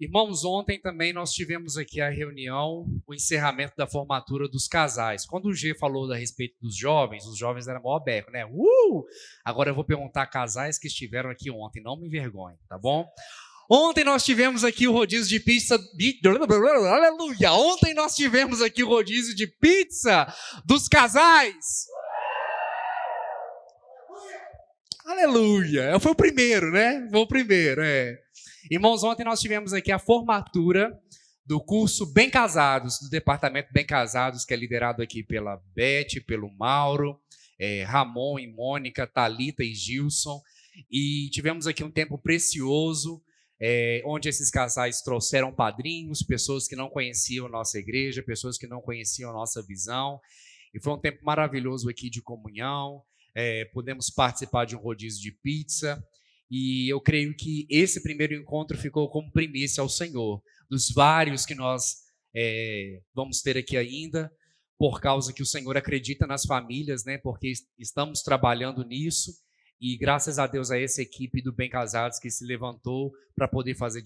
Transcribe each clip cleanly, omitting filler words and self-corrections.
Irmãos, ontem também nós tivemos aqui a reunião, o encerramento da formatura dos casais. Quando o G falou a respeito dos jovens, os jovens eram mó beco, né? Agora eu vou perguntar a casais que estiveram aqui ontem, não me envergonhe, tá bom? Ontem nós tivemos aqui o rodízio de pizza. Aleluia! Ontem nós tivemos aqui o rodízio de pizza dos casais. Aleluia! Foi o primeiro, né? Foi o primeiro, Irmãos, ontem nós tivemos aqui a formatura do curso Bem Casados, do departamento Bem Casados, que é liderado aqui pela Beth, pelo Mauro, Ramon e Mônica, Thalita e Gilson. E tivemos aqui um tempo precioso, onde esses casais trouxeram padrinhos, pessoas que não conheciam a nossa igreja, pessoas que não conheciam a nossa visão. E foi um tempo maravilhoso aqui de comunhão. Pudemos participar de um rodízio de pizza. E eu creio que esse primeiro encontro ficou como primícia ao Senhor, dos vários que nós vamos ter aqui ainda, por causa que o Senhor acredita nas famílias, né? Porque estamos trabalhando nisso, e graças a Deus a essa equipe do Bem Casados que se levantou para poder fazer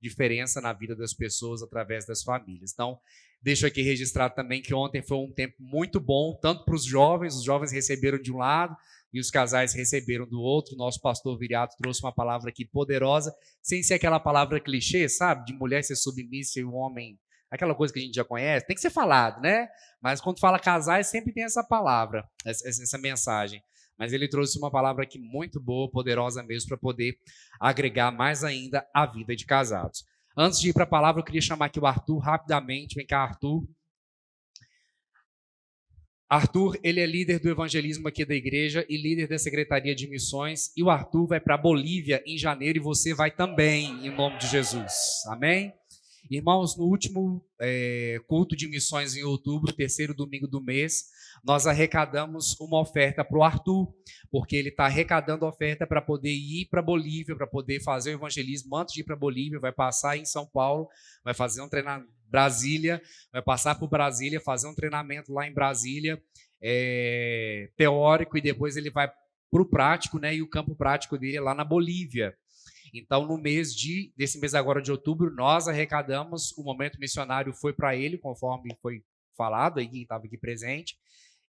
diferença na vida das pessoas através das famílias. Então, deixo aqui registrado também que ontem foi um tempo muito bom, tanto para os jovens receberam de um lado, e os casais receberam do outro. Nosso pastor Viriato trouxe uma palavra aqui poderosa, sem ser aquela palavra clichê, sabe? De mulher ser submissa e o homem, aquela coisa que a gente já conhece, tem que ser falado, né? Mas quando fala casais, sempre tem essa palavra, essa mensagem. Mas ele trouxe uma palavra aqui muito boa, poderosa mesmo, para poder agregar mais ainda a vida de casados. Antes de ir para a palavra, eu queria chamar aqui o Arthur rapidamente. Vem cá, Arthur. Arthur, ele é líder do evangelismo aqui da igreja e líder da Secretaria de Missões. E o Arthur vai para a Bolívia em janeiro e você vai também, em nome de Jesus. Amém? Irmãos, no último culto de missões em outubro, terceiro domingo do mês, nós arrecadamos uma oferta para o Arthur, porque ele está arrecadando oferta para poder ir para a Bolívia, para poder fazer o evangelismo antes de ir para a Bolívia, vai passar em São Paulo, vai fazer um treinamento em Brasília, vai passar por Brasília, fazer um treinamento lá em Brasília, teórico, e depois ele vai para o prático, né? E o campo prático dele é lá na Bolívia. Então, no desse mês agora de outubro, nós arrecadamos, o momento missionário foi para ele, conforme foi falado, aí estava aqui presente.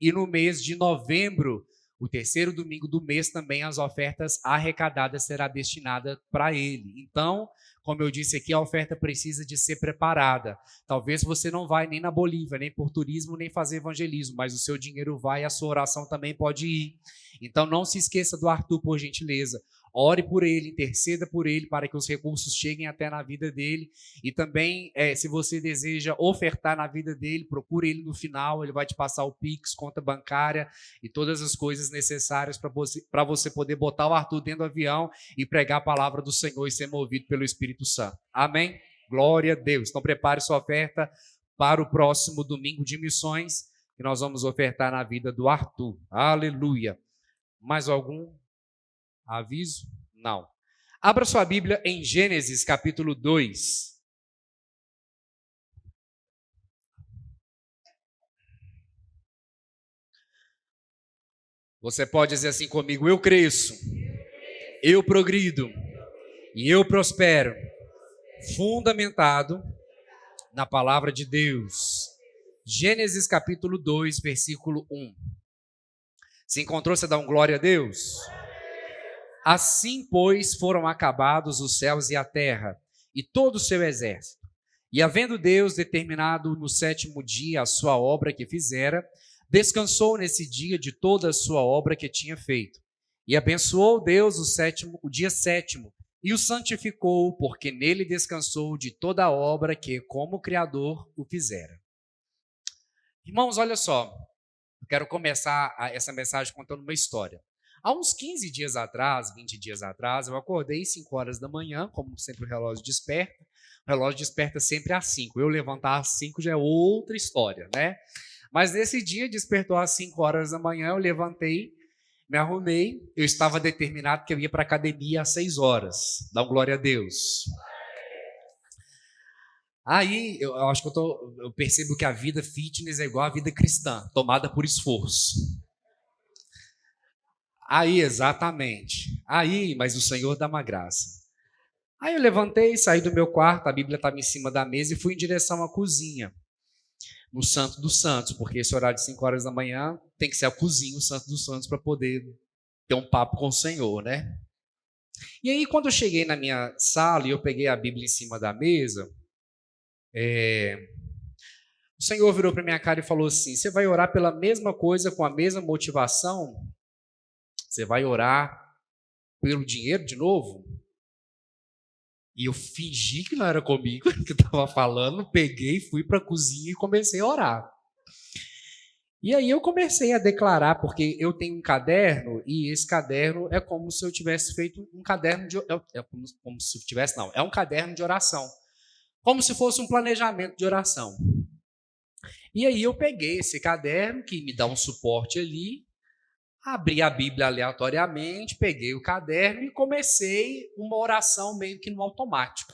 E no mês de novembro, o terceiro domingo do mês, também as ofertas arrecadadas será destinada para ele. Então, como eu disse aqui, a oferta precisa de ser preparada. Talvez você não vai nem na Bolívia, nem por turismo, nem fazer evangelismo, mas o seu dinheiro vai e a sua oração também pode ir. Então, não se esqueça do Arthur, por gentileza. Ore por ele, interceda por ele, para que os recursos cheguem até na vida dele. E também, se você deseja ofertar na vida dele, procure ele no final, ele vai te passar o Pix, conta bancária e todas as coisas necessárias para você poder botar o Arthur dentro do avião e pregar a palavra do Senhor e ser movido pelo Espírito Santo. Amém? Glória a Deus. Então, prepare sua oferta para o próximo domingo de missões, que nós vamos ofertar na vida do Arthur. Aleluia. Mais algum aviso? Não. Abra sua Bíblia em Gênesis, capítulo 2. Você pode dizer assim comigo: eu cresço, eu progrido e eu prospero, fundamentado na palavra de Deus. Gênesis, capítulo 2, versículo 1. Se encontrou, você dá um glória a Deus? Assim, pois, foram acabados os céus e a terra, e todo o seu exército. E havendo Deus determinado no sétimo dia a sua obra que fizera, descansou nesse dia de toda a sua obra que tinha feito. E abençoou Deus o dia sétimo, e o santificou, porque nele descansou de toda a obra que, como Criador, o fizera. Irmãos, olha só, eu quero começar essa mensagem contando uma história. Há uns 15 dias atrás, 20 dias atrás, eu acordei 5 horas da manhã, como sempre o relógio desperta. O relógio desperta sempre às 5. Eu levantar às 5 já é outra história, né? Mas nesse dia despertou às 5 horas da manhã, eu levantei, me arrumei, eu estava determinado que eu ia para a academia às 6 horas. Dá um glória a Deus. Aí eu acho que eu percebo que a vida fitness é igual a vida cristã, tomada por esforço. Aí, exatamente. Aí, mas o Senhor dá uma graça. Aí eu levantei, saí do meu quarto, a Bíblia estava em cima da mesa e fui em direção à cozinha, no Santo dos Santos, porque esse horário de 5 horas da manhã tem que ser a cozinha, o Santo dos Santos, para poder ter um papo com o Senhor, né? E aí, quando eu cheguei na minha sala e eu peguei a Bíblia em cima da mesa, o Senhor virou para minha cara e falou assim: você vai orar pela mesma coisa, com a mesma motivação? Você vai orar pelo dinheiro de novo? E eu fingi que não era comigo que estava falando, peguei, fui para a cozinha e comecei a orar. E aí eu comecei a declarar, porque eu tenho um caderno, e esse caderno é como se eu tivesse feito um caderno de... como se tivesse, não, é um caderno de oração. Como se fosse um planejamento de oração. E aí eu peguei esse caderno, que me dá um suporte ali, abri a Bíblia aleatoriamente, peguei o caderno e comecei uma oração meio que no automático.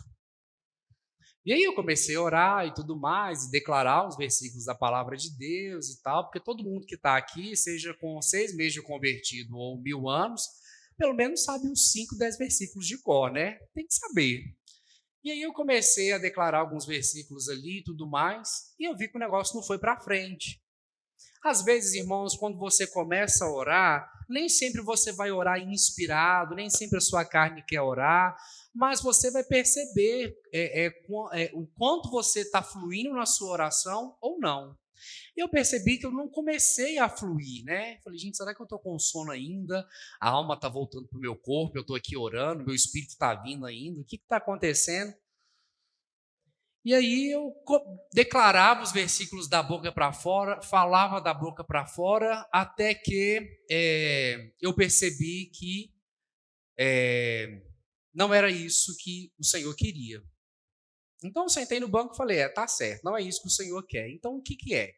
E aí eu comecei a orar e tudo mais, e declarar os versículos da palavra de Deus e tal, porque todo mundo que está aqui, seja com 6 meses de convertido ou 1000 anos, pelo menos sabe uns 5, 10 versículos de cor, né? Tem que saber. E aí eu comecei a declarar alguns versículos ali e tudo mais, e eu vi que o negócio não foi para frente. Às vezes, irmãos, quando você começa a orar, nem sempre você vai orar inspirado, nem sempre a sua carne quer orar, mas você vai perceber o quanto você está fluindo na sua oração ou não. Eu percebi que eu não comecei a fluir, né? Falei, gente, será que eu estou com sono ainda? A alma está voltando para o meu corpo, eu estou aqui orando, meu espírito está vindo ainda, o que está acontecendo? E aí eu declarava os versículos da boca para fora, falava da boca para fora, até que eu percebi que não era isso que o Senhor queria. Então eu sentei no banco e falei, tá certo, não é isso que o Senhor quer. Então o que que é?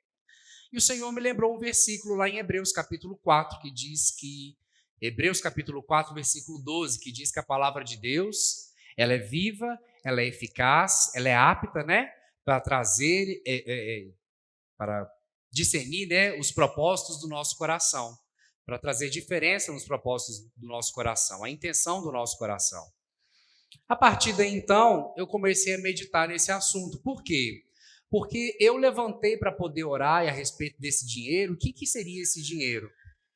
E o Senhor me lembrou um versículo lá em Hebreus capítulo 4, que diz que, Hebreus capítulo 4, versículo 12, que diz que a palavra de Deus, ela é viva, ela é eficaz, ela é apta, né, para trazer, para discernir, né, os propósitos do nosso coração, para trazer diferença nos propósitos do nosso coração, a intenção do nosso coração. A partir daí, então, eu comecei a meditar nesse assunto. Por quê? Porque eu levantei para poder orar a respeito desse dinheiro. O que que seria esse dinheiro?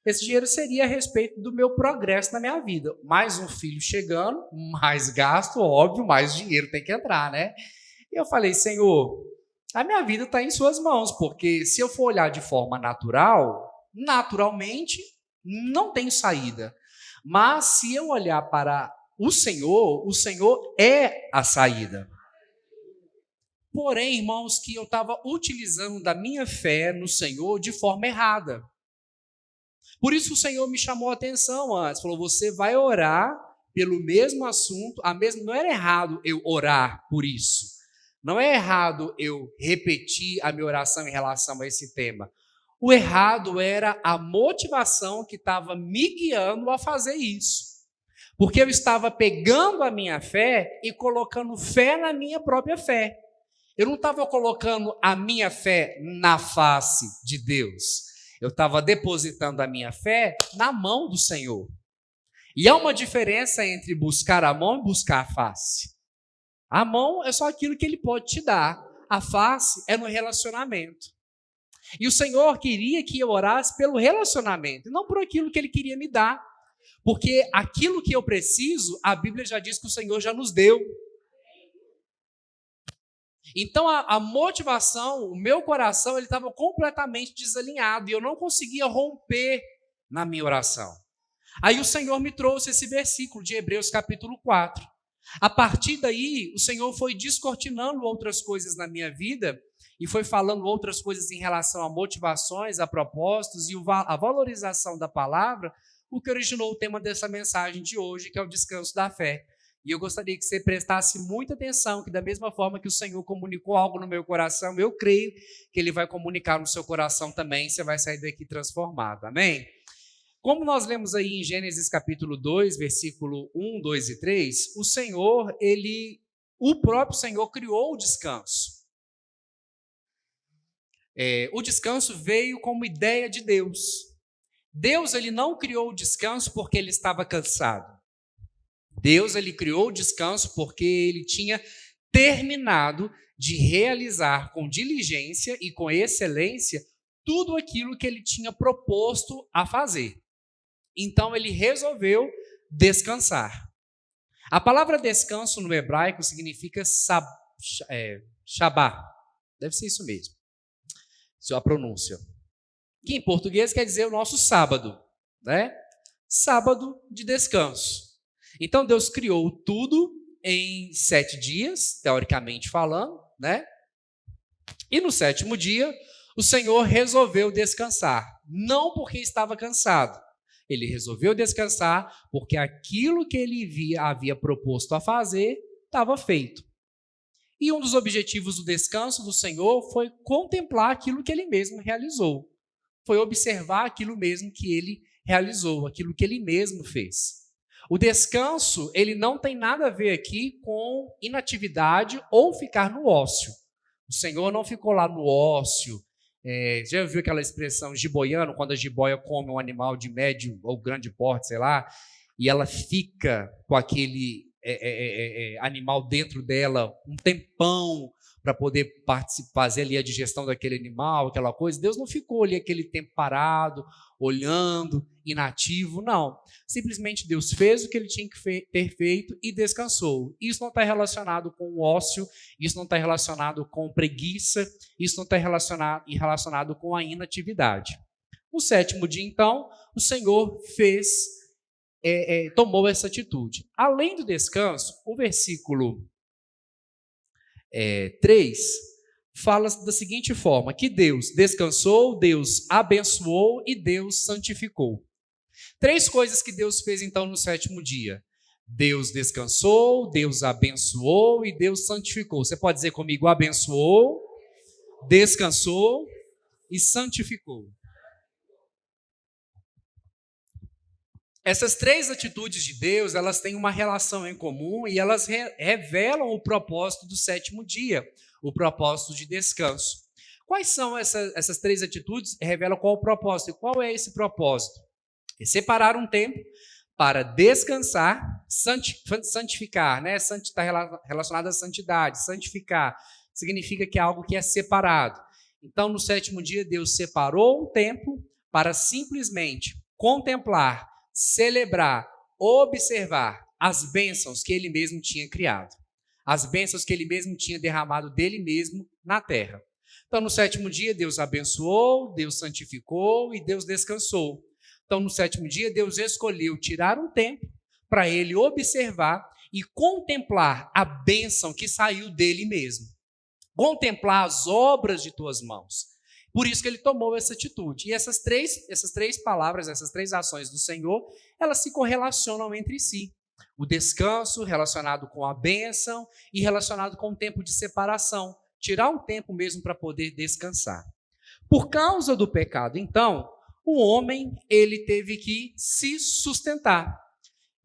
Esse dinheiro seria a respeito do meu progresso na minha vida. Mais um filho chegando, mais gasto, óbvio, mais dinheiro tem que entrar, né? E eu falei, Senhor, a minha vida está em suas mãos, porque se eu for olhar de forma natural, naturalmente, não tem saída. Mas se eu olhar para o Senhor é a saída. Porém, irmãos, que eu estava utilizando da minha fé no Senhor de forma errada. Por isso o Senhor me chamou a atenção antes. Falou, você vai orar pelo mesmo assunto. Não era errado eu orar por isso. Não é errado eu repetir a minha oração em relação a esse tema. O errado era a motivação que estava me guiando a fazer isso. Porque eu estava pegando a minha fé e colocando fé na minha própria fé. Eu não estava colocando a minha fé na face de Deus. Eu estava depositando a minha fé na mão do Senhor. E há uma diferença entre buscar a mão e buscar a face. A mão é só aquilo que Ele pode te dar. A face é no relacionamento. E o Senhor queria que eu orasse pelo relacionamento, não por aquilo que Ele queria me dar. Porque aquilo que eu preciso, a Bíblia já diz que o Senhor já nos deu. Então a motivação, o meu coração, ele estava completamente desalinhado e eu não conseguia romper na minha oração. Aí o Senhor me trouxe esse versículo de Hebreus capítulo 4. A partir daí, o Senhor foi descortinando outras coisas na minha vida e foi falando outras coisas em relação a motivações, a propósitos e a valorização da palavra, o que originou o tema dessa mensagem de hoje, que é o descanso da fé. E eu gostaria que você prestasse muita atenção, que da mesma forma que o Senhor comunicou algo no meu coração, eu creio que Ele vai comunicar no seu coração também, você vai sair daqui transformado, amém? Como nós lemos aí em Gênesis capítulo 2, versículo 1, 2 e 3, o próprio Senhor criou o descanso. O descanso veio como ideia de Deus. Deus, ele não criou o descanso porque ele estava cansado. Deus ele criou o descanso porque ele tinha terminado de realizar com diligência e com excelência tudo aquilo que ele tinha proposto a fazer. Então ele resolveu descansar. A palavra descanso no hebraico significa shabá. Deve ser isso mesmo, a pronúncia. Que em português quer dizer o nosso sábado, né? Sábado de descanso. Então Deus criou tudo em 7 dias, teoricamente falando, né? E no 7º dia, o Senhor resolveu descansar. Não porque estava cansado. Ele resolveu descansar porque aquilo que ele havia proposto a fazer estava feito. E um dos objetivos do descanso do Senhor foi contemplar aquilo que ele mesmo realizou. Foi observar aquilo mesmo que ele realizou, aquilo que ele mesmo fez. O descanso, ele não tem nada a ver aqui com inatividade ou ficar no ócio. O Senhor não ficou lá no ócio. Já viu aquela expressão jiboiano, quando a jiboia come um animal de médio ou grande porte, sei lá, e ela fica com aquele animal dentro dela um tempão para poder fazer ali a digestão daquele animal, aquela coisa. Deus não ficou ali aquele tempo parado, olhando, inativo, não. Simplesmente Deus fez o que ele tinha que ter feito e descansou. Isso não está relacionado com o ócio, isso não está relacionado com preguiça, isso não está relacionado com a inatividade. No 7º dia, então, o Senhor tomou essa atitude. Além do descanso, o versículo 3 fala da seguinte forma, que Deus descansou, Deus abençoou e Deus santificou. 3 coisas que Deus fez então no 7º dia. Deus descansou, Deus abençoou e Deus santificou. Você pode dizer comigo, abençoou, descansou e santificou. Essas 3 atitudes de Deus, elas têm uma relação em comum e elas revelam o propósito do 7º dia, o propósito de descanso. Quais são essas 3 atitudes? Revelam qual o propósito. E qual é esse propósito? É separar um tempo para descansar, santificar, né? Está relacionado à santidade. Santificar significa que é algo que é separado. Então, no 7º dia, Deus separou um tempo para simplesmente contemplar, celebrar, observar as bênçãos que ele mesmo tinha criado, as bênçãos que ele mesmo tinha derramado dele mesmo na terra. Então, no 7º dia, Deus abençoou, Deus santificou e Deus descansou. Então, no 7º dia, Deus escolheu tirar um tempo para ele observar e contemplar a bênção que saiu dele mesmo, contemplar as obras de tuas mãos. Por isso que ele tomou essa atitude. E essas três palavras, essas 3 ações do Senhor, elas se correlacionam entre si. O descanso relacionado com a bênção e relacionado com o tempo de separação. Tirar um tempo mesmo para poder descansar. Por causa do pecado, então, o homem ele teve que se sustentar.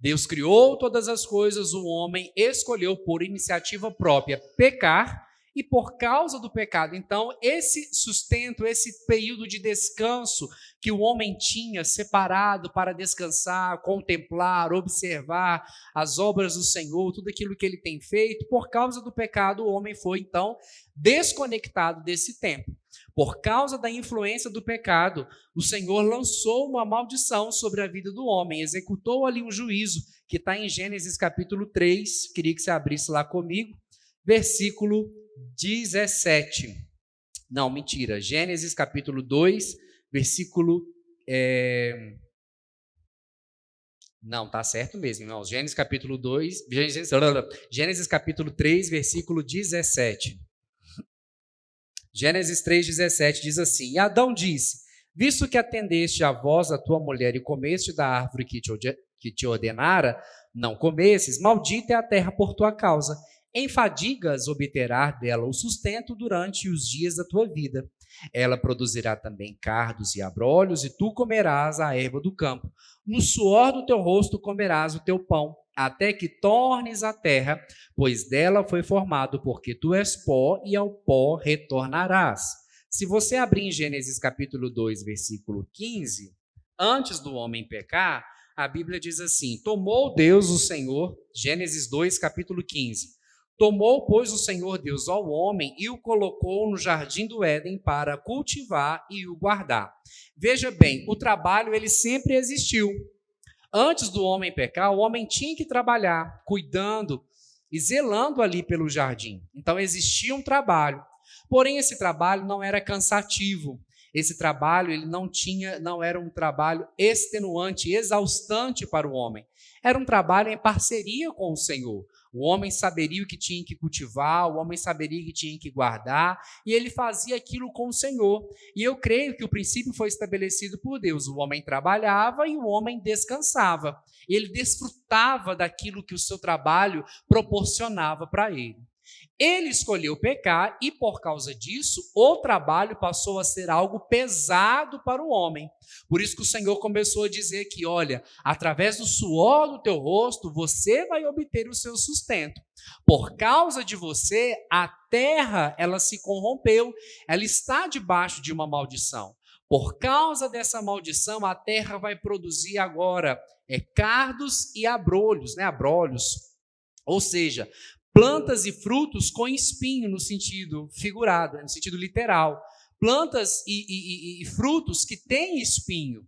Deus criou todas as coisas, o homem escolheu por iniciativa própria pecar. E por causa do pecado, então, esse sustento, esse período de descanso que o homem tinha separado para descansar, contemplar, observar as obras do Senhor, tudo aquilo que ele tem feito, por causa do pecado, o homem foi, então, desconectado desse tempo. Por causa da influência do pecado, o Senhor lançou uma maldição sobre a vida do homem, executou ali um juízo, que está em Gênesis capítulo 3, queria que você abrisse lá comigo, versículo 17. Não, mentira. Gênesis capítulo 2, versículo... Não, tá certo mesmo, irmãos. Gênesis capítulo 2, Gênesis capítulo 3, versículo 17. Gênesis 3, 17 diz assim: E Adão disse, visto que atendeste a voz da tua mulher e comeste da árvore que te ordenara, não comesses, maldita é a terra por tua causa. Em fadigas obterás dela o sustento durante os dias da tua vida. Ela produzirá também cardos e abrolhos, e tu comerás a erva do campo. No suor do teu rosto comerás o teu pão, até que tornes a terra, pois dela foi formado, porque tu és pó, e ao pó retornarás. Se você abrir em Gênesis capítulo 2, versículo 15, antes do homem pecar, A Bíblia diz assim: tomou Deus o Senhor, Gênesis 2, capítulo 15. Tomou, pois, o Senhor Deus ao homem e o colocou no jardim do Éden para cultivar e o guardar. Veja bem, o trabalho ele sempre existiu. Antes do homem pecar, o homem tinha que trabalhar, cuidando e zelando ali pelo jardim. Então existia um trabalho. Porém, esse trabalho não era cansativo. Esse trabalho ele não era um trabalho extenuante, exaustante para o homem. Era um trabalho em parceria com o Senhor. O homem saberia o que tinha que cultivar, o homem saberia o que tinha que guardar, e ele fazia aquilo com o Senhor. E eu creio que o princípio foi estabelecido por Deus. O homem trabalhava e o homem descansava. Ele desfrutava daquilo que o seu trabalho proporcionava para ele. Ele escolheu pecar e, por causa disso, o trabalho passou a ser algo pesado para o homem. Por isso que o Senhor começou a dizer que, olha, através do suor do teu rosto, você vai obter o seu sustento. Por causa de você, a terra, ela se corrompeu, ela está debaixo de uma maldição. Por causa dessa maldição, a terra vai produzir agora cardos e abrolhos, abrolhos, ou seja, plantas e frutos com espinho no sentido figurado, no sentido literal. Plantas e frutos que têm espinho.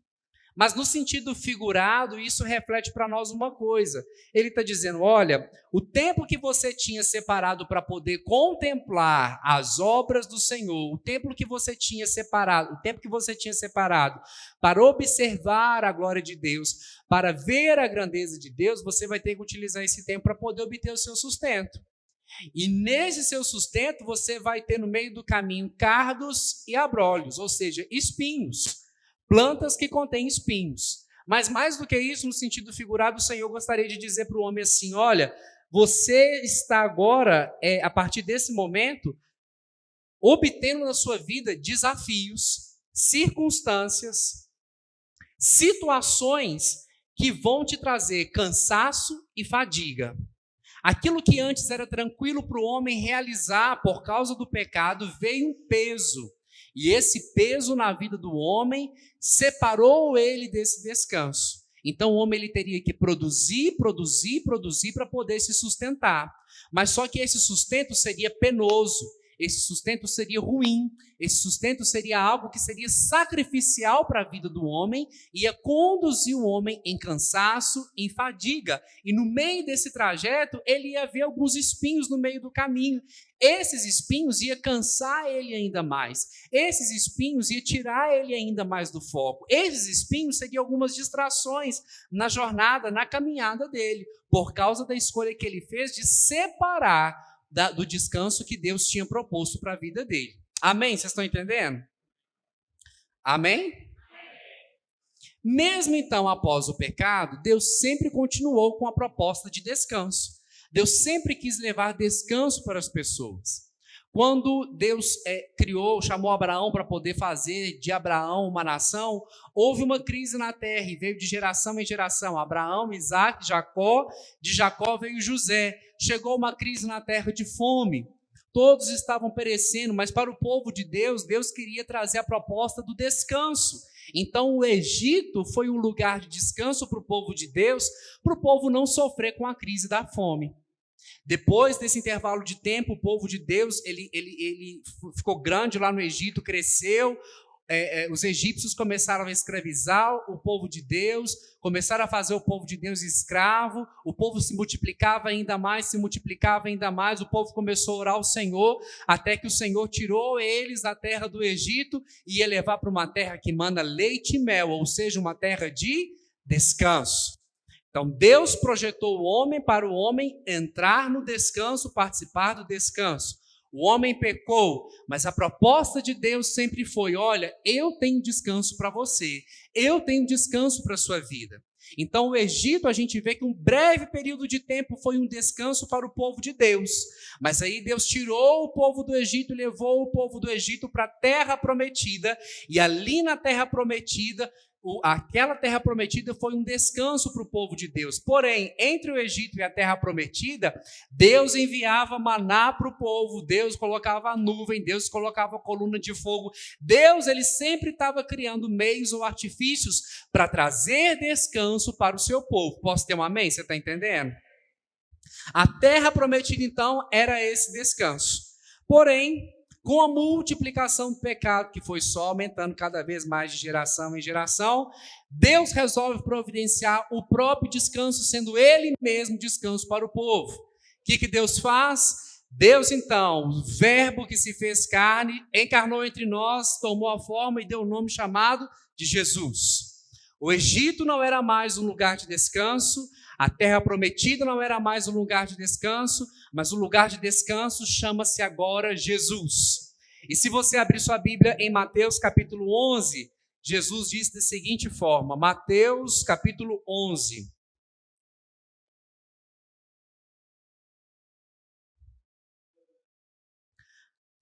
Mas no sentido figurado, isso reflete para nós uma coisa. Ele está dizendo, olha, o tempo que você tinha separado para poder contemplar as obras do Senhor, o tempo que você tinha separado para observar a glória de Deus, para ver a grandeza de Deus, você vai ter que utilizar esse tempo para poder obter o seu sustento. E nesse seu sustento, você vai ter no meio do caminho cardos e abrolhos, ou seja, espinhos. Plantas que contêm espinhos. Mas mais do que isso, no sentido figurado, o Senhor gostaria de dizer para o homem assim, olha, você está agora, a partir desse momento, obtendo na sua vida desafios, circunstâncias, situações que vão te trazer cansaço e fadiga. Aquilo que antes era tranquilo para o homem realizar por causa do pecado, veio um peso. E esse peso na vida do homem separou ele desse descanso. Então o homem ele teria que produzir para poder se sustentar. Mas só que esse sustento seria penoso, esse sustento seria ruim, esse sustento seria algo que seria sacrificial para a vida do homem, ia conduzir o homem em cansaço, em fadiga. E no meio desse trajeto, ele ia ver alguns espinhos no meio do caminho. Esses espinhos iam cansar ele ainda mais. Esses espinhos iam tirar ele ainda mais do foco. Esses espinhos seriam algumas distrações na jornada, na caminhada dele, por causa da escolha que ele fez de separar do descanso que Deus tinha proposto para a vida dele. Amém? Vocês estão entendendo? Amém? Mesmo então, após o pecado, Deus sempre continuou com a proposta de descanso. Deus sempre quis levar descanso para as pessoas. Quando Deus chamou Abraão para poder fazer de Abraão uma nação, houve uma crise na terra e veio de geração em geração. Abraão, Isaac, Jacó, de Jacó veio José. Chegou uma crise na terra de fome. Todos estavam perecendo, mas para o povo de Deus, Deus queria trazer a proposta do descanso. Então o Egito foi um lugar de descanso para o povo de Deus, para o povo não sofrer com a crise da fome. Depois desse intervalo de tempo, o povo de Deus ele ficou grande lá no Egito, cresceu. Os egípcios começaram a escravizar o povo de Deus, começaram a fazer o povo de Deus escravo, o povo se multiplicava ainda mais, o povo começou a orar ao Senhor, até que o Senhor tirou eles da terra do Egito e ia levar para uma terra que mana leite e mel, ou seja, uma terra de descanso. Então Deus projetou o homem para o homem entrar no descanso, participar do descanso. O homem pecou, mas a proposta de Deus sempre foi, olha, eu tenho descanso para você, eu tenho descanso para a sua vida. Então o Egito, a gente vê que um breve período de tempo foi um descanso para o povo de Deus, mas aí Deus tirou o povo do Egito e levou o povo do Egito para a terra prometida, e ali na terra prometida, aquela terra prometida foi um descanso para o povo de Deus. Porém, entre o Egito e a terra prometida, Deus enviava maná para o povo, Deus colocava a nuvem, Deus colocava a coluna de fogo. Deus, ele sempre estava criando meios ou artifícios para trazer descanso para o seu povo. Posso ter um amém? Você está entendendo? A terra prometida, então, era esse descanso. Porém, com a multiplicação do pecado, que foi só aumentando cada vez mais de geração em geração, Deus resolve providenciar o próprio descanso, sendo Ele mesmo descanso para o povo. O que Deus faz? Deus, então, o verbo que se fez carne, encarnou entre nós, tomou a forma e deu o nome chamado de Jesus. O Egito não era mais um lugar de descanso, a terra prometida não era mais um lugar de descanso, mas o lugar de descanso chama-se agora Jesus. E se você abrir sua Bíblia em Mateus capítulo 11, Jesus diz da seguinte forma, Mateus capítulo 11.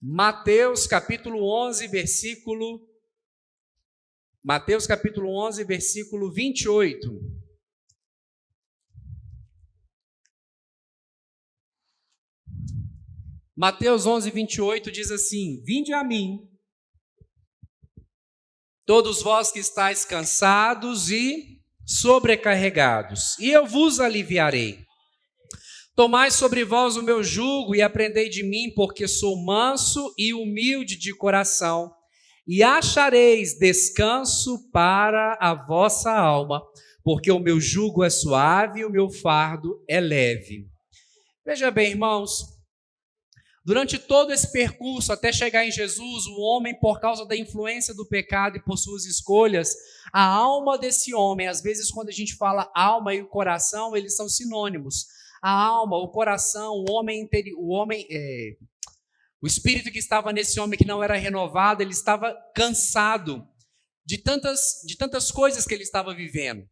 Mateus capítulo 11, versículo 28. Mateus 11, 28 diz assim: Vinde a mim, todos vós que estáis cansados e sobrecarregados, e eu vos aliviarei. Tomai sobre vós o meu jugo e aprendei de mim, porque sou manso e humilde de coração, e achareis descanso para a vossa alma, porque o meu jugo é suave e o meu fardo é leve. Veja bem, irmãos, durante todo esse percurso, até chegar em Jesus, o homem, por causa da influência do pecado e por suas escolhas, a alma desse homem, às vezes quando a gente fala alma e o coração, eles são sinônimos. A alma, o coração, o homem interior, o espírito que estava nesse homem que não era renovado, ele estava cansado de tantas coisas que ele estava vivendo.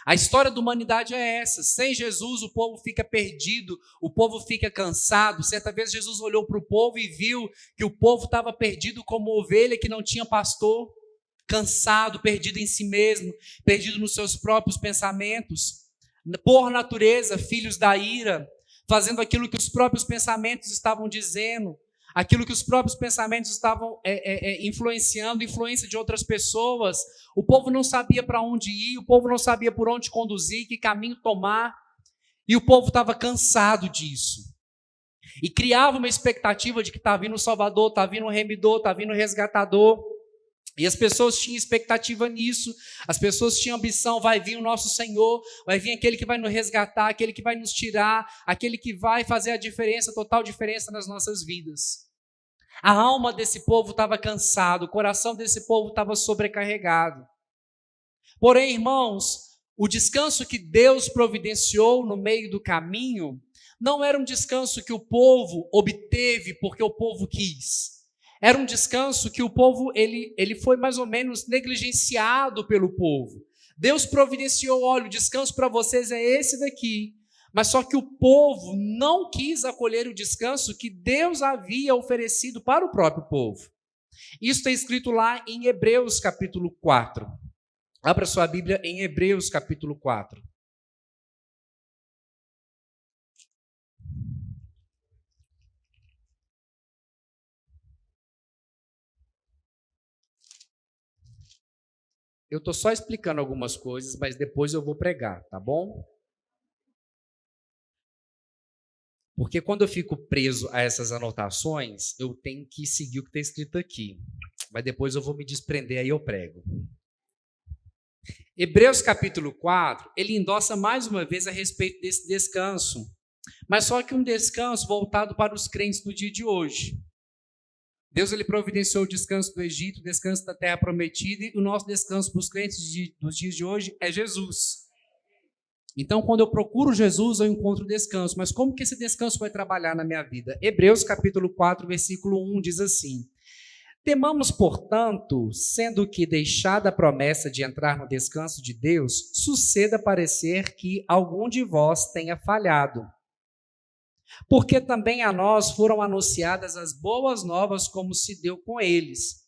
A história da humanidade é essa. Sem Jesus, o povo fica perdido, o povo fica cansado. Certa vez Jesus olhou para o povo e viu que o povo estava perdido como ovelha que não tinha pastor, cansado, perdido em si mesmo, perdido nos seus próprios pensamentos. Por natureza, filhos da ira, fazendo aquilo que os próprios pensamentos estavam dizendo, aquilo que os próprios pensamentos estavam influenciando, influência de outras pessoas. O povo não sabia para onde ir, o povo não sabia por onde conduzir, que caminho tomar, e o povo estava cansado disso. E criava uma expectativa de que está vindo o Salvador, está vindo o Remidor, está vindo o Resgatador, e as pessoas tinham expectativa nisso, as pessoas tinham ambição, vai vir o nosso Senhor, vai vir aquele que vai nos resgatar, aquele que vai nos tirar, aquele que vai fazer a diferença, total diferença nas nossas vidas. A alma desse povo estava cansada, o coração desse povo estava sobrecarregado. Porém, irmãos, o descanso que Deus providenciou no meio do caminho não era um descanso que o povo obteve porque o povo quis. Era um descanso que o povo ele foi mais ou menos negligenciado pelo povo. Deus providenciou, olha, o descanso para vocês é esse daqui. Mas só que o povo não quis acolher o descanso que Deus havia oferecido para o próprio povo. Isso está escrito lá em Hebreus capítulo 4. Abra sua Bíblia em Hebreus capítulo 4. Eu estou só explicando algumas coisas, mas depois eu vou pregar, tá bom? Porque quando eu fico preso a essas anotações, eu tenho que seguir o que está escrito aqui. Mas depois eu vou me desprender, aí eu prego. Hebreus capítulo 4, ele endossa mais uma vez a respeito desse descanso. Mas só que um descanso voltado para os crentes no dia de hoje. Deus ele providenciou o descanso do Egito, o descanso da terra prometida, e o nosso descanso para os crentes dos dias de hoje é Jesus. Então, quando eu procuro Jesus, eu encontro descanso. Mas como que esse descanso vai trabalhar na minha vida? Hebreus capítulo 4, versículo 1 diz assim: Temamos, portanto, sendo que deixada a promessa de entrar no descanso de Deus, suceda parecer que algum de vós tenha falhado. Porque também a nós foram anunciadas as boas novas como se deu com eles.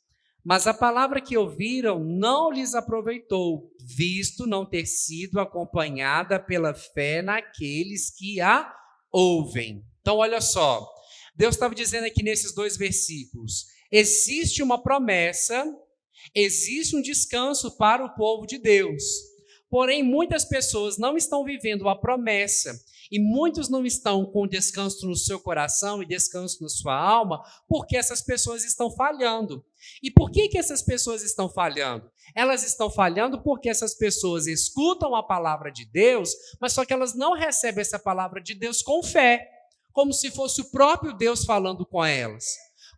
Mas a palavra que ouviram não lhes aproveitou, visto não ter sido acompanhada pela fé naqueles que a ouvem. Então, olha só, Deus estava dizendo aqui nesses 2 versículos, existe uma promessa, existe um descanso para o povo de Deus. Porém, muitas pessoas não estão vivendo a promessa e muitos não estão com descanso no seu coração e descanso na sua alma, porque essas pessoas estão falhando. E por que essas pessoas estão falhando? Elas estão falhando porque essas pessoas escutam a palavra de Deus, mas só que elas não recebem essa palavra de Deus com fé, como se fosse o próprio Deus falando com elas.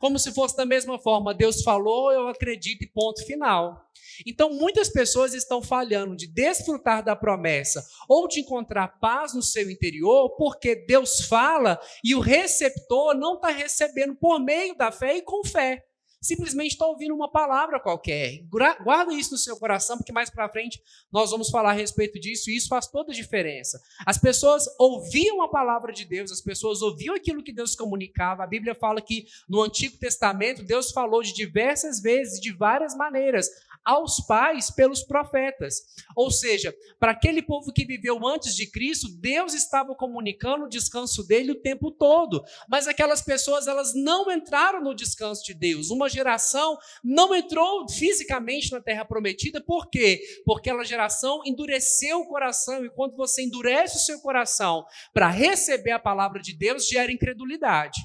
Como se fosse da mesma forma, Deus falou, eu acredito e ponto final. Então, muitas pessoas estão falhando de desfrutar da promessa ou de encontrar paz no seu interior, porque Deus fala e o receptor não está recebendo por meio da fé e com fé. Simplesmente está ouvindo uma palavra qualquer. Guarda isso no seu coração, porque mais para frente nós vamos falar a respeito disso, e isso faz toda a diferença. As pessoas ouviam a palavra de Deus, as pessoas ouviam aquilo que Deus comunicava. A Bíblia fala que no Antigo Testamento Deus falou de diversas vezes, de várias maneiras, aos pais pelos profetas. Ou seja, para aquele povo que viveu antes de Cristo, Deus estava comunicando o descanso dele o tempo todo. Mas aquelas pessoas, elas não entraram no descanso de Deus. Uma geração não entrou fisicamente na terra prometida. Por quê? Porque aquela geração endureceu o coração. E quando você endurece o seu coração para receber a palavra de Deus, gera incredulidade.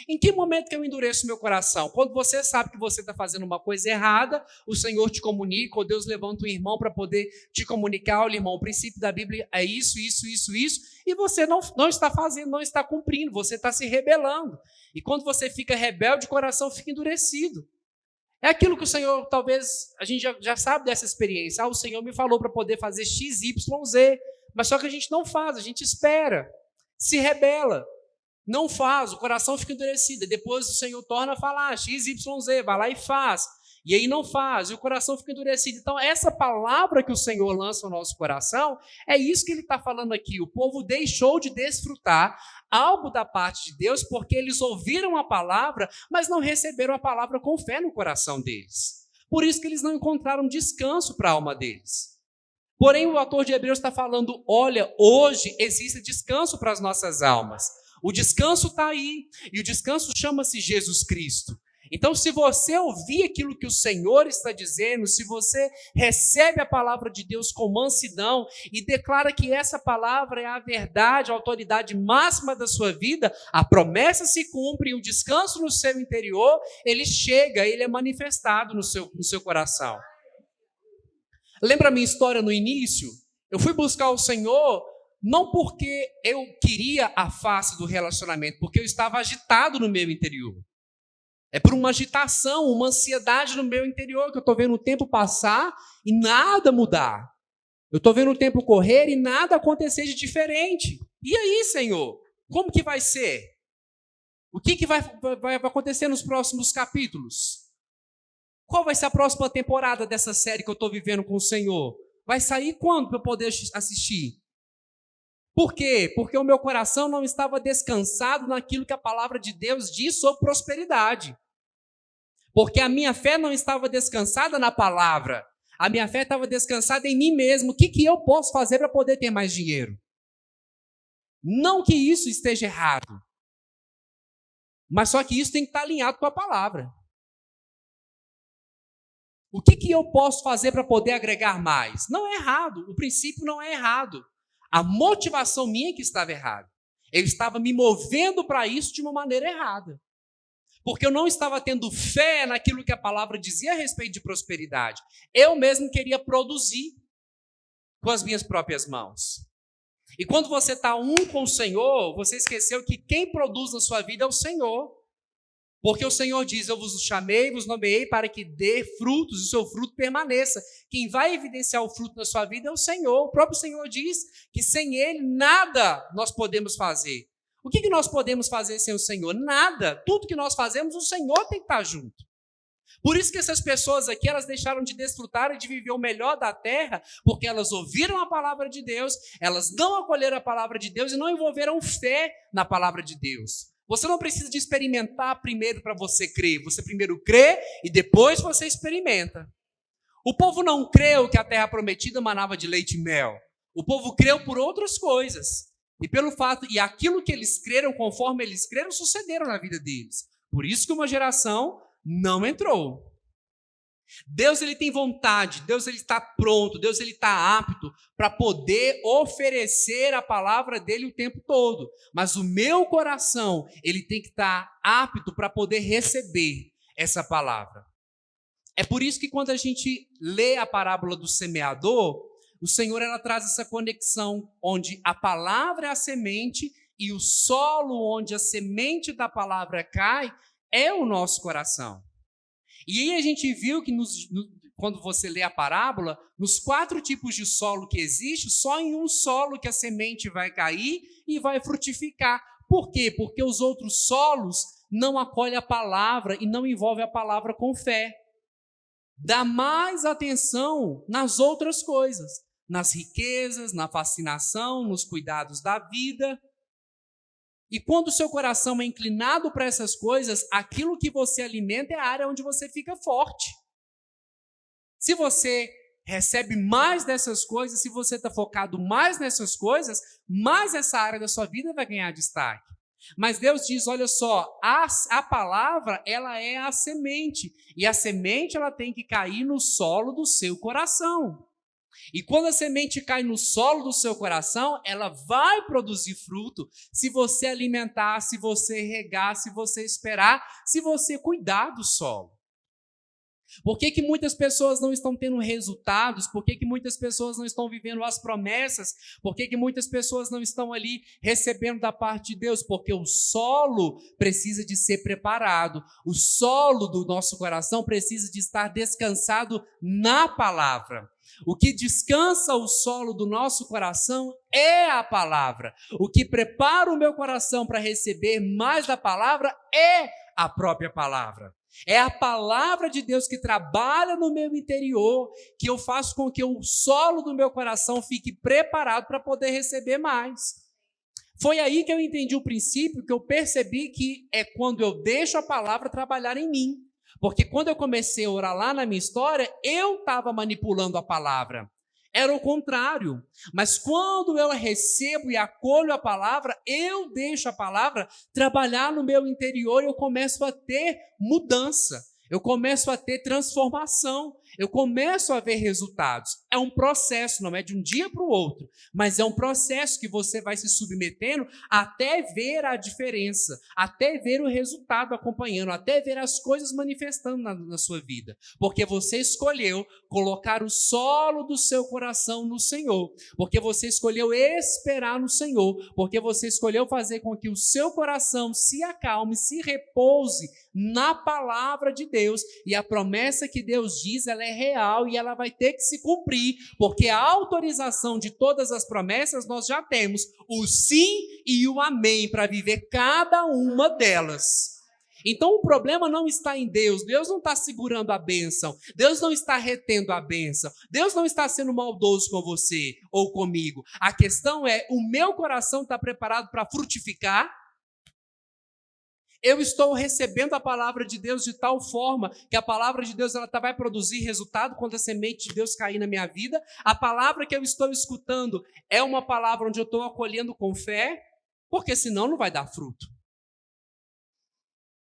Em que momento que eu endureço meu coração? Quando você sabe que você está fazendo uma coisa errada, o Senhor te comunica, ou Deus levanta um irmão para poder te comunicar, olha, irmão, o princípio da Bíblia é isso, e você não está fazendo, não está cumprindo, você está se rebelando. E quando você fica rebelde, o coração fica endurecido. É aquilo que o Senhor, talvez, a gente já sabe dessa experiência. O Senhor me falou para poder fazer X, Y, Z, mas só que a gente não faz, a gente espera, se rebela. Não faz, o coração fica endurecido. Depois o Senhor torna a falar X, Y, Z, vai lá e faz. E aí não faz, e o coração fica endurecido. Então, essa palavra que o Senhor lança no nosso coração, é isso que ele está falando aqui. O povo deixou de desfrutar algo da parte de Deus, porque eles ouviram a palavra, mas não receberam a palavra com fé no coração deles. Por isso que eles não encontraram descanso para a alma deles. Porém, o autor de Hebreus está falando, olha, hoje existe descanso para as nossas almas. O descanso está aí, e o descanso chama-se Jesus Cristo. Então, se você ouvir aquilo que o Senhor está dizendo, se você recebe a palavra de Deus com mansidão e declara que essa palavra é a verdade, a autoridade máxima da sua vida, a promessa se cumpre e o descanso no seu interior, ele chega, ele é manifestado no seu coração. Lembra a minha história no início? Eu fui buscar o Senhor não porque eu queria a face do relacionamento, porque eu estava agitado no meu interior. É por uma agitação, uma ansiedade no meu interior, que eu estou vendo o tempo passar e nada mudar. Eu estou vendo o tempo correr e nada acontecer de diferente. E aí, Senhor, como que vai ser? O que vai acontecer nos próximos capítulos? Qual vai ser a próxima temporada dessa série que eu estou vivendo com o Senhor? Vai sair quando para eu poder assistir? Por quê? Porque o meu coração não estava descansado naquilo que a palavra de Deus diz sobre prosperidade. Porque a minha fé não estava descansada na palavra. A minha fé estava descansada em mim mesmo. O que eu posso fazer para poder ter mais dinheiro? Não que isso esteja errado. Mas só que isso tem que estar alinhado com a palavra. O que eu posso fazer para poder agregar mais? Não é errado. O princípio não é errado. A motivação minha que estava errada. Eu estava me movendo para isso de uma maneira errada. Porque eu não estava tendo fé naquilo que a palavra dizia a respeito de prosperidade. Eu mesmo queria produzir com as minhas próprias mãos. E quando você está com o Senhor, você esqueceu que quem produz na sua vida é o Senhor. Porque o Senhor diz, eu vos chamei, vos nomeei para que dê frutos, o seu fruto permaneça. Quem vai evidenciar o fruto na sua vida é o Senhor. O próprio Senhor diz que sem Ele nada nós podemos fazer. O que nós podemos fazer sem o Senhor? Nada. Tudo que nós fazemos, o Senhor tem que estar junto. Por isso que essas pessoas aqui, elas deixaram de desfrutar e de viver o melhor da terra, porque elas ouviram a palavra de Deus, elas não acolheram a palavra de Deus e não envolveram fé na palavra de Deus. Você não precisa de experimentar primeiro para você crer. Você primeiro crê e depois você experimenta. O povo não creu que a terra prometida manava de leite e mel. O povo creu por outras coisas. E aquilo que eles creram, conforme eles creram, sucederam na vida deles. Por isso que uma geração não entrou. Deus ele tem vontade, Deus ele está pronto, Deus ele está apto para poder oferecer a palavra dele o tempo todo. Mas o meu coração, ele tem que estar apto para poder receber essa palavra. É por isso que quando a gente lê a parábola do semeador, o Senhor ela traz essa conexão onde a palavra é a semente e o solo onde a semente da palavra cai é o nosso coração. E aí a gente viu que quando você lê a parábola, nos 4 tipos de solo que existe, só em um solo que a semente vai cair e vai frutificar. Por quê? Porque os outros solos não acolhem a palavra e não envolvem a palavra com fé. Dá mais atenção nas outras coisas, nas riquezas, na fascinação, nos cuidados da vida. E quando o seu coração é inclinado para essas coisas, aquilo que você alimenta é a área onde você fica forte. Se você recebe mais dessas coisas, se você está focado mais nessas coisas, mais essa área da sua vida vai ganhar destaque. Mas Deus diz, olha só, a palavra, ela é a semente. E a semente, ela tem que cair no solo do seu coração. E quando a semente cai no solo do seu coração, ela vai produzir fruto se você alimentar, se você regar, se você esperar, se você cuidar do solo. Por que muitas pessoas não estão tendo resultados? Por que muitas pessoas não estão vivendo as promessas? Por que muitas pessoas não estão ali recebendo da parte de Deus? Porque o solo precisa de ser preparado. O solo do nosso coração precisa de estar descansado na palavra. O que descansa o solo do nosso coração é a palavra. O que prepara o meu coração para receber mais da palavra é a própria palavra. É a palavra de Deus que trabalha no meu interior, que eu faço com que o solo do meu coração fique preparado para poder receber mais. Foi aí que eu entendi o princípio, que eu percebi que é quando eu deixo a palavra trabalhar em mim. Porque quando eu comecei a orar lá na minha história, eu estava manipulando a palavra. Era o contrário. Mas quando eu recebo e acolho a palavra, eu deixo a palavra trabalhar no meu interior e eu começo a ter mudança. Eu começo a ter transformação. Eu começo a ver resultados. É um processo, não é de um dia para o outro, mas é um processo que você vai se submetendo até ver a diferença, até ver o resultado acompanhando, até ver as coisas manifestando na sua vida. Porque você escolheu colocar o solo do seu coração no Senhor, porque você escolheu esperar no Senhor, porque você escolheu fazer com que o seu coração se acalme, se repouse na palavra de Deus, e a promessa que Deus diz, ela é real e ela vai ter que se cumprir, porque a autorização de todas as promessas nós já temos, o sim e o amém, para viver cada uma delas. Então o problema não está em Deus, Deus não está segurando a bênção, Deus não está retendo a bênção, Deus não está sendo maldoso com você ou comigo. A questão é, o meu coração está preparado para frutificar? Eu estou recebendo a palavra de Deus de tal forma que a palavra de Deus ela vai produzir resultado quando a semente de Deus cair na minha vida? A palavra que eu estou escutando é uma palavra onde eu estou acolhendo com fé? Porque senão não vai dar fruto.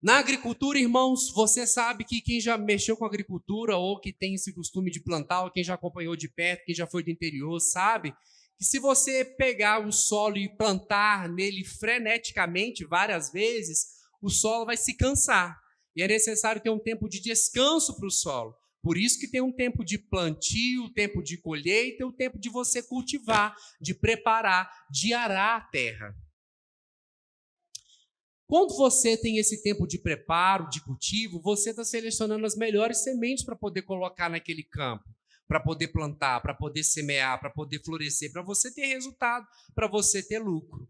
Na agricultura, irmãos, você sabe que quem já mexeu com agricultura ou que tem esse costume de plantar, ou quem já acompanhou de perto, quem já foi do interior, sabe que se você pegar o solo e plantar nele freneticamente várias vezes, o solo vai se cansar. E é necessário ter um tempo de descanso para o solo. Por isso que tem um tempo de plantio, tempo de colheita, o tempo de você cultivar, de preparar, de arar a terra. Quando você tem esse tempo de preparo, de cultivo, você está selecionando as melhores sementes para poder colocar naquele campo, para poder plantar, para poder semear, para poder florescer, para você ter resultado, para você ter lucro.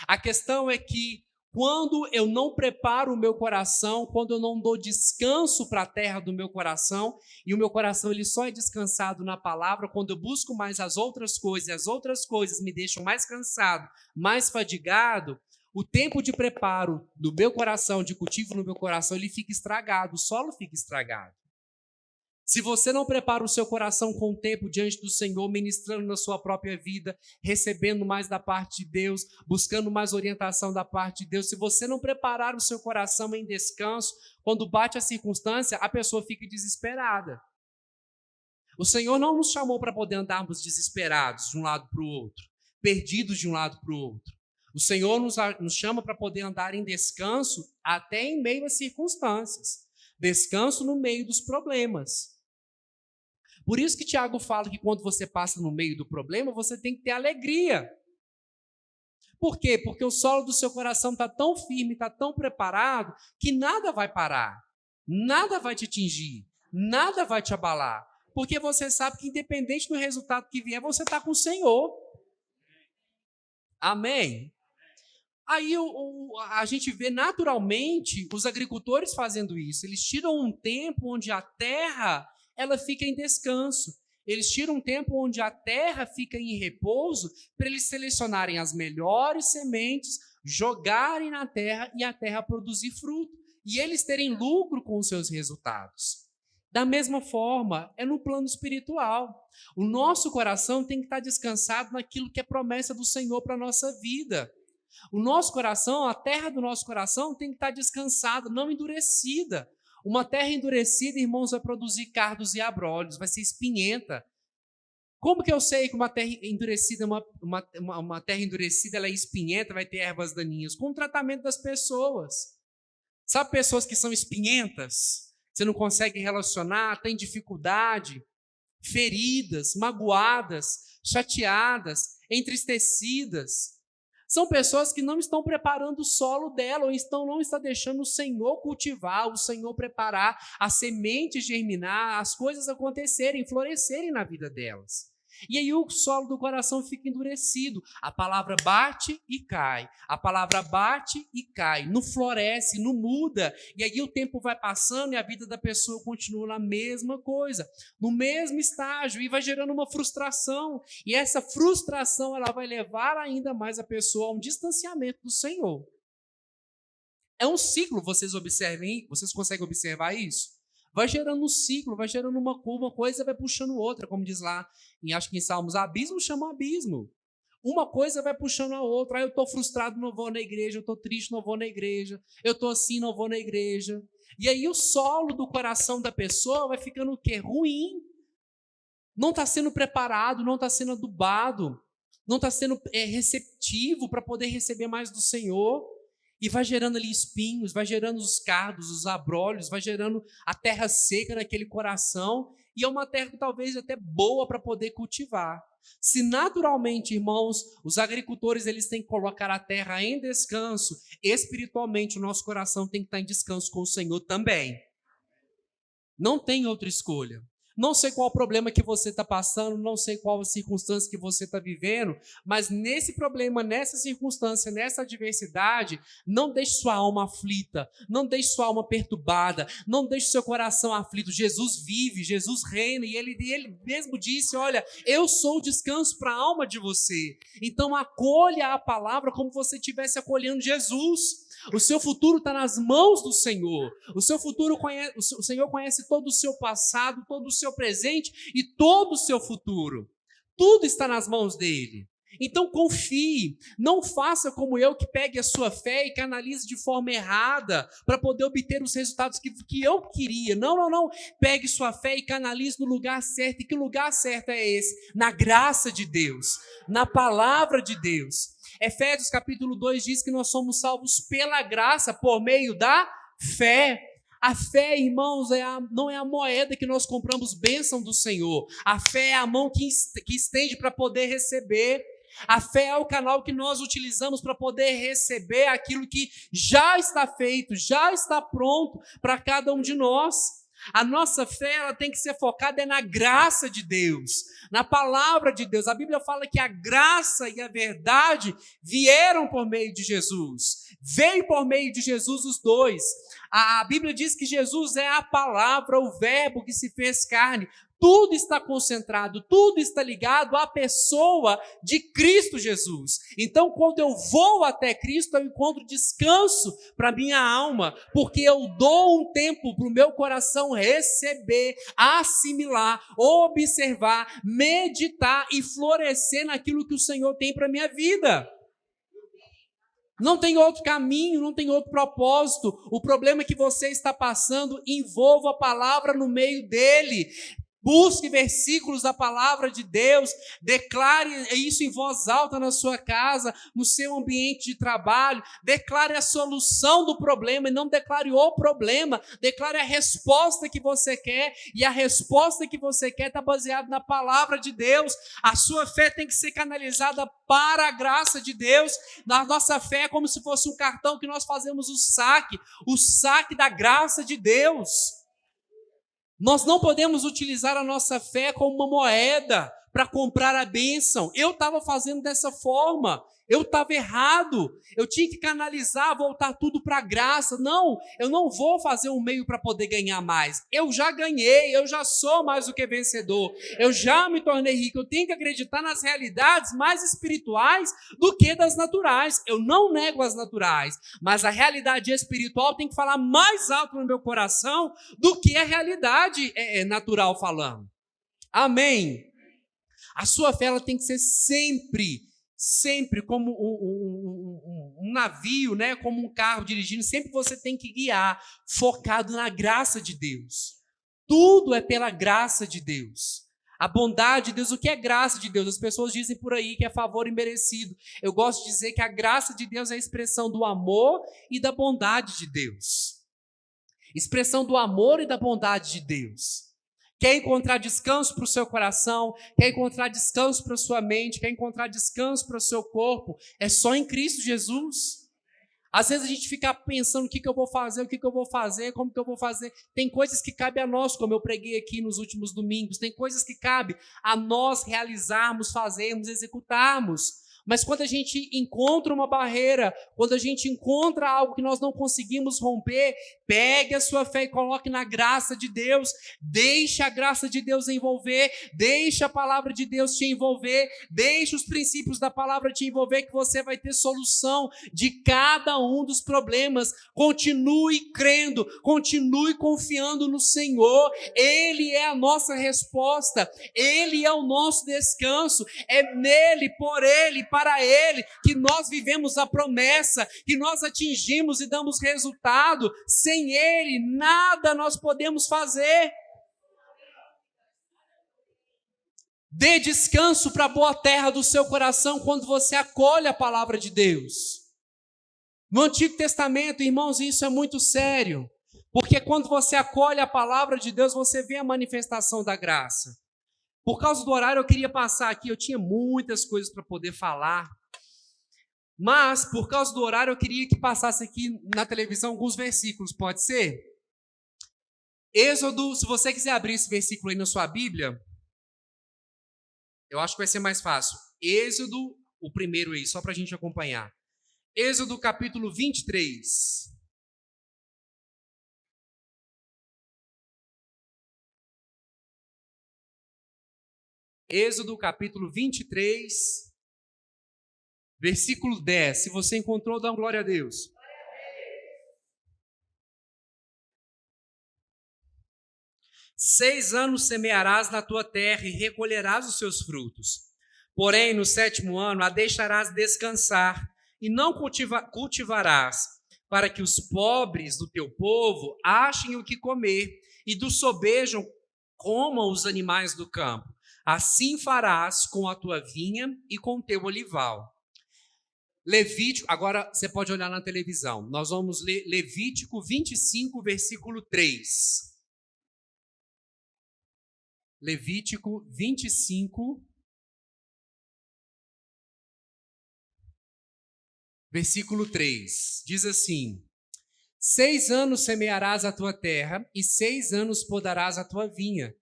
A questão é que quando eu não preparo o meu coração, quando eu não dou descanso para a terra do meu coração, e o meu coração ele só é descansado na palavra, quando eu busco mais as outras coisas, e as outras coisas me deixam mais cansado, mais fadigado, O tempo de preparo do meu coração, de cultivo no meu coração, ele fica estragado, o solo fica estragado. Se você não prepara o seu coração com o tempo diante do Senhor, ministrando na sua própria vida, recebendo mais da parte de Deus, buscando mais orientação da parte de Deus, se você não preparar o seu coração em descanso, quando bate a circunstância, a pessoa fica desesperada. O Senhor não nos chamou para poder andarmos desesperados de um lado para o outro, perdidos de um lado para o outro. O Senhor nos chama para poder andar em descanso até em meio às circunstâncias. Descanso no meio dos problemas. Por isso que Tiago fala que quando você passa no meio do problema, você tem que ter alegria. Por quê? Porque o solo do seu coração está tão firme, está tão preparado, que nada vai parar, nada vai te atingir, nada vai te abalar. Porque você sabe que independente do resultado que vier, você está com o Senhor. Amém? Aí a gente vê naturalmente os agricultores fazendo isso. Eles tiram um tempo onde a terra ela fica em descanso. Eles tiram um tempo onde a terra fica em repouso para eles selecionarem as melhores sementes, jogarem na terra e a terra produzir fruto. E eles terem lucro com os seus resultados. Da mesma forma, é no plano espiritual. O nosso coração tem que estar descansado naquilo que é promessa do Senhor para a nossa vida. O nosso coração, a terra do nosso coração tem que estar descansada, não endurecida. Uma terra endurecida, irmãos, vai produzir cardos e abrolhos, vai ser espinhenta. Como que eu sei que uma terra endurecida, uma terra endurecida ela é espinhenta, vai ter ervas daninhas? Com o tratamento das pessoas. Sabe pessoas que são espinhentas? Você não consegue relacionar, tem dificuldade, feridas, magoadas, chateadas, entristecidas. São pessoas que não estão preparando o solo dela, ou não está deixando o Senhor cultivar, o Senhor preparar, a semente germinar, as coisas acontecerem, florescerem na vida delas. E aí o solo do coração fica endurecido. A palavra bate e cai. A palavra bate e cai. Não floresce, não muda. E aí o tempo vai passando e a vida da pessoa continua na mesma coisa, no mesmo estágio, e vai gerando uma frustração. E essa frustração ela vai levar ainda mais a pessoa a um distanciamento do Senhor. É um ciclo, vocês observem, vocês conseguem observar isso? Vai gerando um ciclo, vai gerando uma coisa, vai puxando outra, como diz lá, acho que em Salmos, abismo chama abismo. Uma coisa vai puxando a outra. Eu estou frustrado, não vou na igreja. Eu estou triste, não vou na igreja. Eu estou assim, não vou na igreja. E aí o solo do coração da pessoa vai ficando o quê? Ruim. Não está sendo preparado, não está sendo adubado, não está sendo receptivo para poder receber mais do Senhor. E vai gerando ali espinhos, vai gerando os cardos, os abrolhos, vai gerando a terra seca naquele coração. E é uma terra que talvez até boa para poder cultivar. Se naturalmente, irmãos, os agricultores eles têm que colocar a terra em descanso, espiritualmente o nosso coração tem que estar em descanso com o Senhor também. Não tem outra escolha. Não sei qual o problema que você está passando, não sei qual a circunstância que você está vivendo, mas nesse problema, nessa circunstância, nessa adversidade, não deixe sua alma aflita, não deixe sua alma perturbada, não deixe seu coração aflito. Jesus vive, Jesus reina, e ele mesmo disse, olha, eu sou o descanso para a alma de você. Então acolha a palavra como se você estivesse acolhendo Jesus. O seu futuro está nas mãos do Senhor. O Senhor conhece todo o seu passado, todo o seu presente e todo o seu futuro. Tudo está nas mãos dele. Então confie, não faça como eu, que pegue a sua fé e canalize de forma errada para poder obter os resultados que eu queria. Não. Pegue sua fé e canalize no lugar certo. E que lugar certo é esse? Na graça de Deus, na palavra de Deus. Efésios capítulo 2 diz que nós somos salvos pela graça, por meio da fé. A fé, irmãos, não é a moeda que nós compramos bênção do Senhor. A fé é a mão que estende para poder receber. A fé é o canal que nós utilizamos para poder receber aquilo que já está feito, já está pronto para cada um de nós. A nossa fé ela tem que ser focada na graça de Deus, na palavra de Deus. A Bíblia fala que a graça e a verdade vieram por meio de Jesus. Veio por meio de Jesus os dois. A Bíblia diz que Jesus é a palavra, o verbo que se fez carne. tudo está concentrado, tudo está ligado à pessoa de Cristo Jesus. Então, quando eu vou até Cristo, eu encontro descanso para minha alma, porque eu dou um tempo para o meu coração receber, assimilar, observar, meditar e florescer naquilo que o Senhor tem para a minha vida. Não tem outro caminho, não tem outro propósito. O problema que você está passando, envolva a palavra no meio dele. Busque versículos da palavra de Deus, declare isso em voz alta na sua casa, no seu ambiente de trabalho, declare a solução do problema e não declare o problema, declare a resposta que você quer, e a resposta que você quer está baseada na palavra de Deus. A sua fé tem que ser canalizada para a graça de Deus. A nossa fé é como se fosse um cartão que nós fazemos o saque da graça de Deus. Nós não podemos utilizar a nossa fé como uma moeda para comprar a bênção. Eu estava fazendo dessa forma, eu estava errado, eu tinha que canalizar, voltar tudo para a graça. Não, eu não vou fazer um meio para poder ganhar mais. Eu já ganhei, eu já sou mais do que vencedor, eu já me tornei rico. Eu tenho que acreditar nas realidades mais espirituais do que das naturais. Eu não nego as naturais, mas a realidade espiritual tem que falar mais alto no meu coração do que a realidade natural falando. Amém? A sua fé ela tem que ser sempre como um navio, né? Como um carro dirigindo. Sempre você tem que guiar, focado na graça de Deus. Tudo é pela graça de Deus. A bondade de Deus. O que é graça de Deus? As pessoas dizem por aí que é favor imerecido. Eu gosto de dizer que a graça de Deus é a expressão do amor e da bondade de Deus. Expressão do amor e da bondade de Deus. Quer encontrar descanso para o seu coração, quer encontrar descanso para a sua mente, quer encontrar descanso para o seu corpo, é só em Cristo Jesus. Às vezes a gente fica pensando o que eu vou fazer, como que eu vou fazer. Tem coisas que cabem a nós, como eu preguei aqui nos últimos domingos, tem coisas que cabem a nós realizarmos, fazermos, executarmos. Mas quando a gente encontra uma barreira, quando a gente encontra algo que nós não conseguimos romper, pegue a sua fé e coloque na graça de Deus. Deixe a graça de Deus envolver, deixe a palavra de Deus te envolver, deixe os princípios da palavra te envolver, que você vai ter solução de cada um dos problemas. Continue crendo, continue confiando no Senhor. Ele é a nossa resposta, Ele é o nosso descanso, é nele, por Ele, para Ele, que nós vivemos a promessa, que nós atingimos e damos resultado. Sem Ele, nada nós podemos fazer. Dê descanso para a boa terra do seu coração quando você acolhe a palavra de Deus. No Antigo Testamento, irmãos, isso é muito sério, porque quando você acolhe a palavra de Deus, você vê a manifestação da graça. Por causa do horário, eu queria passar aqui, eu tinha muitas coisas para poder falar, mas por causa do horário, eu queria que passasse aqui na televisão alguns versículos, pode ser? Êxodo, se você quiser abrir esse versículo aí na sua Bíblia, eu acho que vai ser mais fácil. Êxodo, o primeiro aí, só para a gente acompanhar. Êxodo capítulo 23. Êxodo capítulo 23, versículo 10. Se você encontrou, dá uma glória a Deus. 6 anos semearás na tua terra e recolherás os seus frutos. Porém, no 7º ano a deixarás descansar e não cultivarás, para que os pobres do teu povo achem o que comer e do sobejo comam os animais do campo. Assim farás com a tua vinha e com o teu olival. Levítico, agora você pode olhar na televisão. Nós vamos ler Levítico 25, versículo 3. Levítico 25, versículo 3. Diz assim: 6 anos semearás a tua terra e 6 anos podarás a tua vinha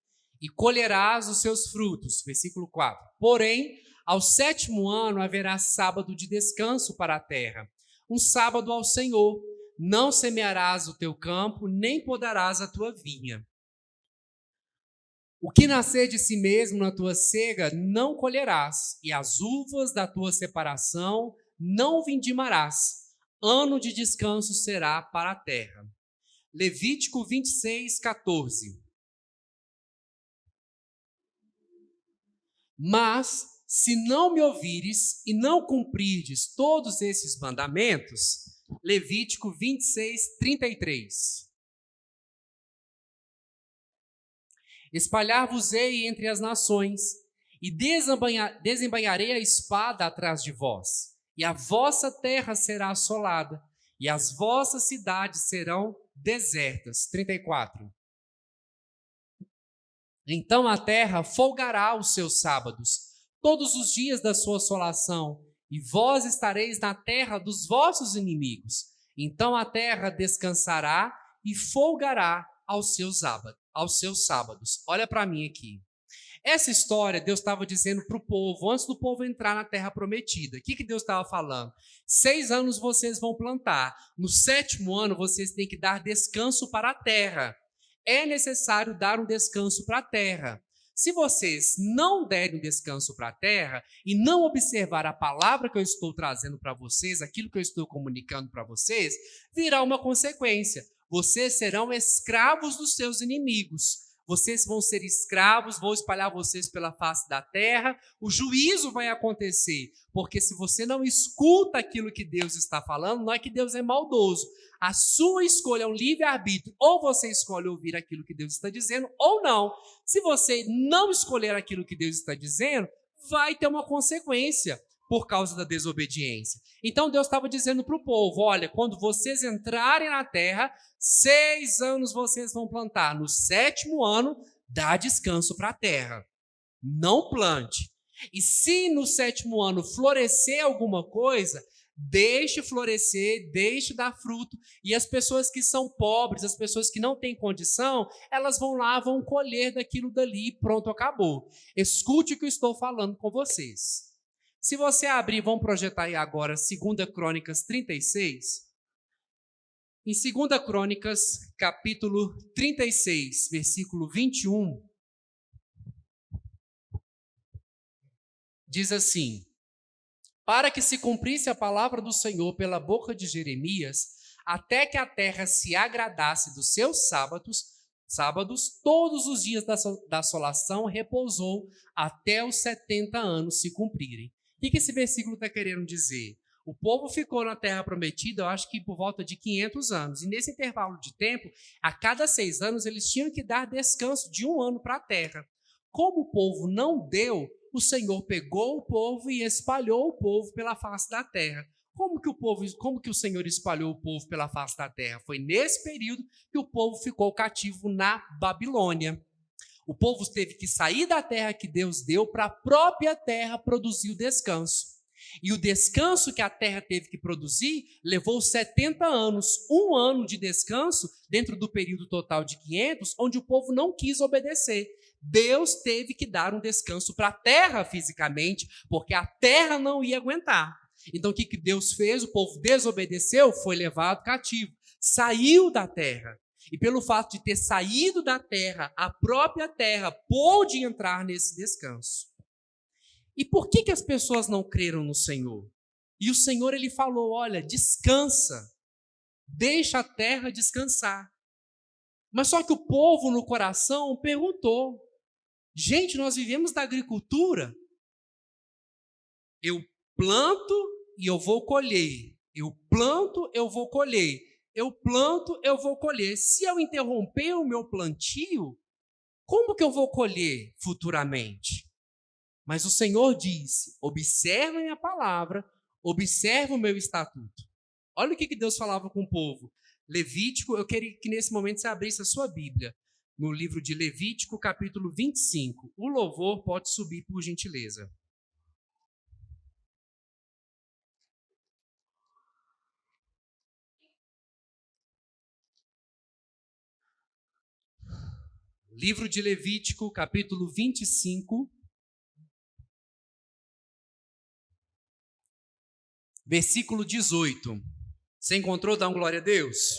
e colherás os seus frutos. Versículo 4. Porém, ao 7º ano haverá sábado de descanso para a terra, um sábado ao Senhor. Não semearás o teu campo, nem podarás a tua vinha. O que nascer de si mesmo na tua cega não colherás, e as uvas da tua separação não vindimarás. Ano de descanso será para a terra. Levítico 26, 14. Mas, se não me ouvires e não cumprirdes todos esses mandamentos, Levítico 26, 33. Espalhar-vos-ei entre as nações, e desembainharei a espada atrás de vós, e a vossa terra será assolada, e as vossas cidades serão desertas. 34. Então a terra folgará os seus sábados, todos os dias da sua assolação, e vós estareis na terra dos vossos inimigos. Então a terra descansará e folgará aos seus sábados. Olha para mim aqui. Essa história Deus estava dizendo para o povo, antes do povo entrar na terra prometida. O que Deus estava falando? 6 anos vocês vão plantar. No 7º ano vocês têm que dar descanso para a terra. É necessário dar um descanso para a terra. Se vocês não derem um descanso para a terra e não observar a palavra que eu estou trazendo para vocês, aquilo que eu estou comunicando para vocês, virá uma consequência. Vocês serão escravos dos seus inimigos. Vocês vão ser escravos, vou espalhar vocês pela face da terra, o juízo vai acontecer, porque se você não escuta aquilo que Deus está falando, não é que Deus é maldoso, a sua escolha é um livre-arbítrio, ou você escolhe ouvir aquilo que Deus está dizendo, ou não. Se você não escolher aquilo que Deus está dizendo, vai ter uma consequência por causa da desobediência. Então Deus estava dizendo para o povo, olha, quando vocês entrarem na terra, 6 anos vocês vão plantar. No 7º ano, dá descanso para a terra. Não plante. E se no 7º ano florescer alguma coisa, deixe florescer, deixe dar fruto. E as pessoas que são pobres, as pessoas que não têm condição, elas vão lá, vão colher daquilo dali, pronto, acabou. Escute o que eu estou falando com vocês. Se você abrir, vamos projetar aí agora 2 Crônicas 36. Em 2 Crônicas, capítulo 36, versículo 21, diz assim: para que se cumprisse a palavra do Senhor pela boca de Jeremias, até que a terra se agradasse dos seus sábados, todos os dias da assolação repousou até os 70 anos se cumprirem. O que esse versículo está querendo dizer? O povo ficou na terra prometida, eu acho que por volta de 500 anos. E nesse intervalo de tempo, a cada 6 anos, eles tinham que dar descanso de 1 ano para a terra. Como o povo não deu, o Senhor pegou o povo e espalhou o povo pela face da terra. Como que o Senhor espalhou o povo pela face da terra? Foi nesse período que o povo ficou cativo na Babilônia. O povo teve que sair da terra que Deus deu para a própria terra produzir o descanso. E o descanso que a terra teve que produzir levou 70 anos, 1 ano de descanso dentro do período total de 500, onde o povo não quis obedecer. Deus teve que dar um descanso para a terra fisicamente, porque a terra não ia aguentar. Então o que Deus fez? O povo desobedeceu, foi levado cativo, saiu da terra. E pelo fato de ter saído da terra, a própria terra pôde entrar nesse descanso. E por que as pessoas não creram no Senhor? E o Senhor, ele falou, olha, descansa, deixa a terra descansar. Mas só que o povo no coração perguntou, gente, nós vivemos da agricultura, eu planto e eu vou colher, eu planto, eu vou colher, eu planto, eu vou colher. Se eu interromper o meu plantio, como que eu vou colher futuramente? Mas o Senhor disse, observem a palavra, observem o meu estatuto. Olha o que Deus falava com o povo. Levítico, eu queria que nesse momento você abrisse a sua Bíblia, no livro de Levítico, capítulo 25. O louvor pode subir, por gentileza. Livro de Levítico, capítulo 25, versículo 18. Você encontrou? Dá uma glória a Deus.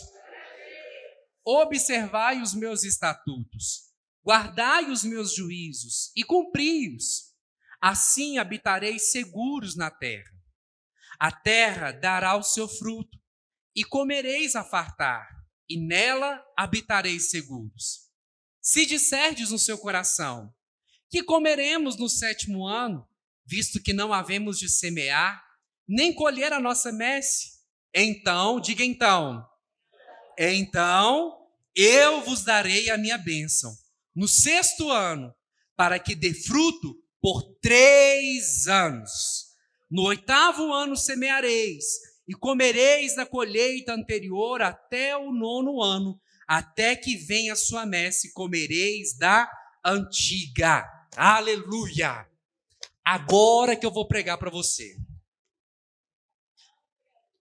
Observai os meus estatutos, Guardai os meus juízos e cumpri-os. Assim habitareis seguros na terra. A terra dará o seu fruto, e comereis a fartar, e nela habitareis seguros. Se disserdes no seu coração, que comeremos no 7º ano, visto que não havemos de semear, nem colher a nossa messe, então, diga então, eu vos darei a minha bênção no 6º ano, para que dê fruto por 3 anos. No 8º ano semeareis, e comereis da colheita anterior até o 9º ano, até que venha a sua messe, comereis da antiga. Aleluia! Agora que eu vou pregar para você.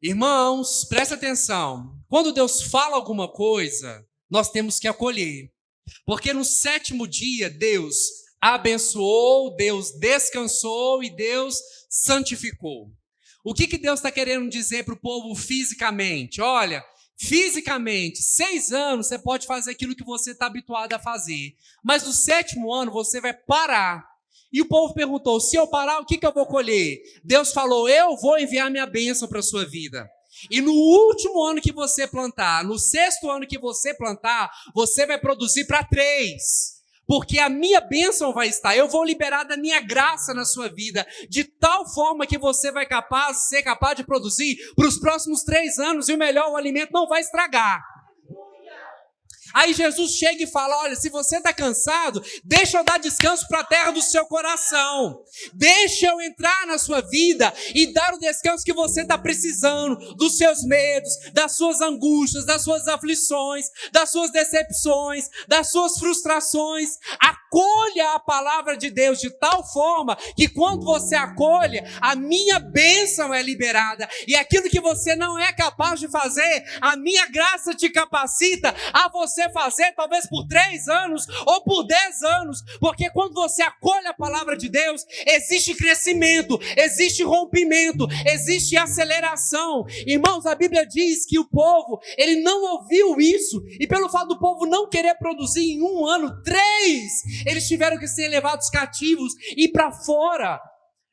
Irmãos, presta atenção. Quando Deus fala alguma coisa, nós temos que acolher. Porque no 7º dia, Deus abençoou, Deus descansou e Deus santificou. O que Deus está querendo dizer para o povo fisicamente? Olha, fisicamente, 6 anos você pode fazer aquilo que você está habituado a fazer. Mas no 7º ano você vai parar. E o povo perguntou, se eu parar, o que eu vou colher? Deus falou, eu vou enviar minha bênção para a sua vida. E no último ano que você plantar, no 6º ano que você plantar, você vai produzir para 3. Porque a minha bênção vai estar, eu vou liberar da minha graça na sua vida, de tal forma que você vai ser capaz de produzir para os próximos 3 anos, e o melhor, o alimento não vai estragar. Aí Jesus chega e fala, olha, se você está cansado, deixa eu dar descanso para a terra do seu coração. Deixa eu entrar na sua vida e dar o descanso que você está precisando, dos seus medos, das suas angústias, das suas aflições, das suas decepções, das suas frustrações. Acolha a palavra de Deus de tal forma que quando você acolhe, a minha bênção é liberada. E aquilo que você não é capaz de fazer, a minha graça te capacita a você fazer, talvez por 3 anos ou por 10 anos, porque quando você acolhe a palavra de Deus, existe crescimento, existe rompimento, existe aceleração. Irmãos, a Bíblia diz que o povo, ele não ouviu isso, e pelo fato do povo não querer produzir em 1 ano, 3, eles tiveram que ser levados cativos e ir para fora.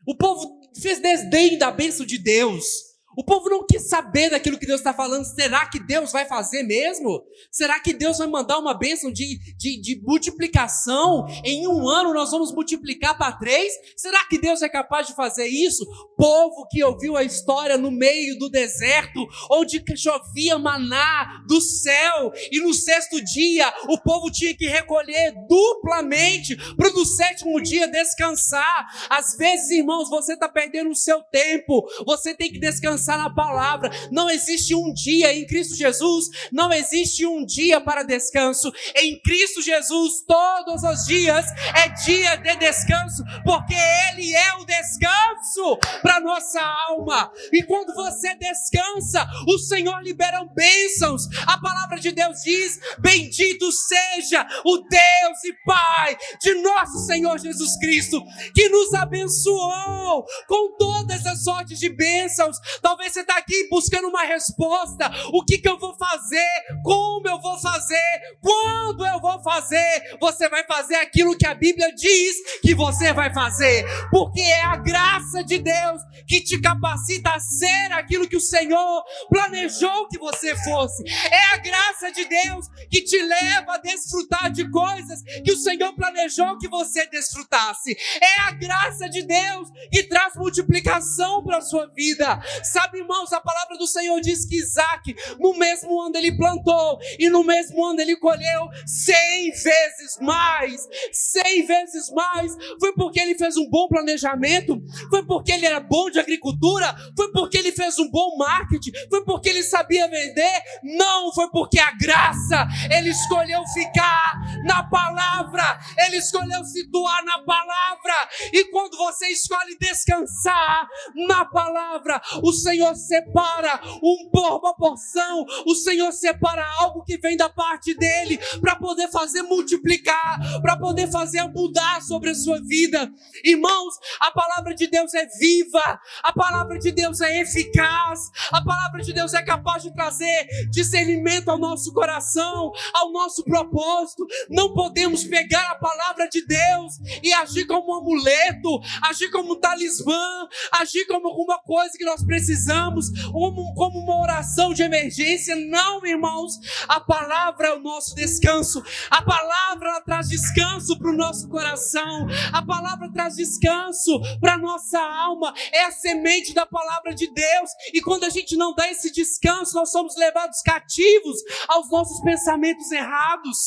O povo fez desdém da bênção de Deus. O povo não quis saber daquilo que Deus está falando. Será que Deus vai fazer mesmo? Será que Deus vai mandar uma bênção de multiplicação? Em 1 ano nós vamos multiplicar para 3? Será que Deus é capaz de fazer isso? Povo que ouviu a história no meio do deserto, onde chovia maná do céu, e no 6º dia o povo tinha que recolher duplamente para no 7º dia descansar. Às vezes, irmãos, você está perdendo o seu tempo. Você tem que descansar na palavra. Não existe um dia em Cristo Jesus, não existe um dia para descanso. Em Cristo Jesus, todos os dias é dia de descanso, porque Ele é o descanso para nossa alma. E quando você descansa, o Senhor libera bênçãos. A palavra de Deus diz, bendito seja o Deus e Pai de nosso Senhor Jesus Cristo, que nos abençoou com todas as sortes de bênçãos. Talvez você está aqui buscando uma resposta. O que eu vou fazer? Como eu vou fazer? Quando eu vou fazer? Você vai fazer aquilo que a Bíblia diz que você vai fazer. Porque é a graça de Deus que te capacita a ser aquilo que o Senhor planejou que você fosse. É a graça de Deus que te leva a desfrutar de coisas que o Senhor planejou que você desfrutasse. É a graça de Deus que traz multiplicação para a sua vida. Sabe, irmãos, a palavra do Senhor diz que Isaac, no mesmo ano ele plantou, e no mesmo ano ele colheu 100 vezes mais. 100 vezes mais. Foi porque ele fez um bom planejamento? Foi porque ele era bom de agricultura? Foi porque ele fez um bom marketing? Foi porque ele sabia vender? Não, foi porque a graça, ele escolheu ficar na palavra, ele escolheu situar na palavra. E quando você escolhe descansar na palavra, o Senhor Senhor separa uma porção, o Senhor separa algo que vem da parte dele, para poder fazer multiplicar, para poder fazer mudar sobre a sua vida. Irmãos, a palavra de Deus é viva, a palavra de Deus é eficaz, a palavra de Deus é capaz de trazer discernimento ao nosso coração, ao nosso propósito. Não podemos pegar a palavra de Deus e agir como um amuleto, agir como um talismã, agir como alguma coisa que nós precisamos, como uma oração de emergência. Não, irmãos, a palavra é o nosso descanso, a palavra ela traz descanso para o nosso coração, a palavra traz descanso para a nossa alma, é a semente da palavra de Deus, e quando a gente não dá esse descanso, nós somos levados cativos aos nossos pensamentos errados,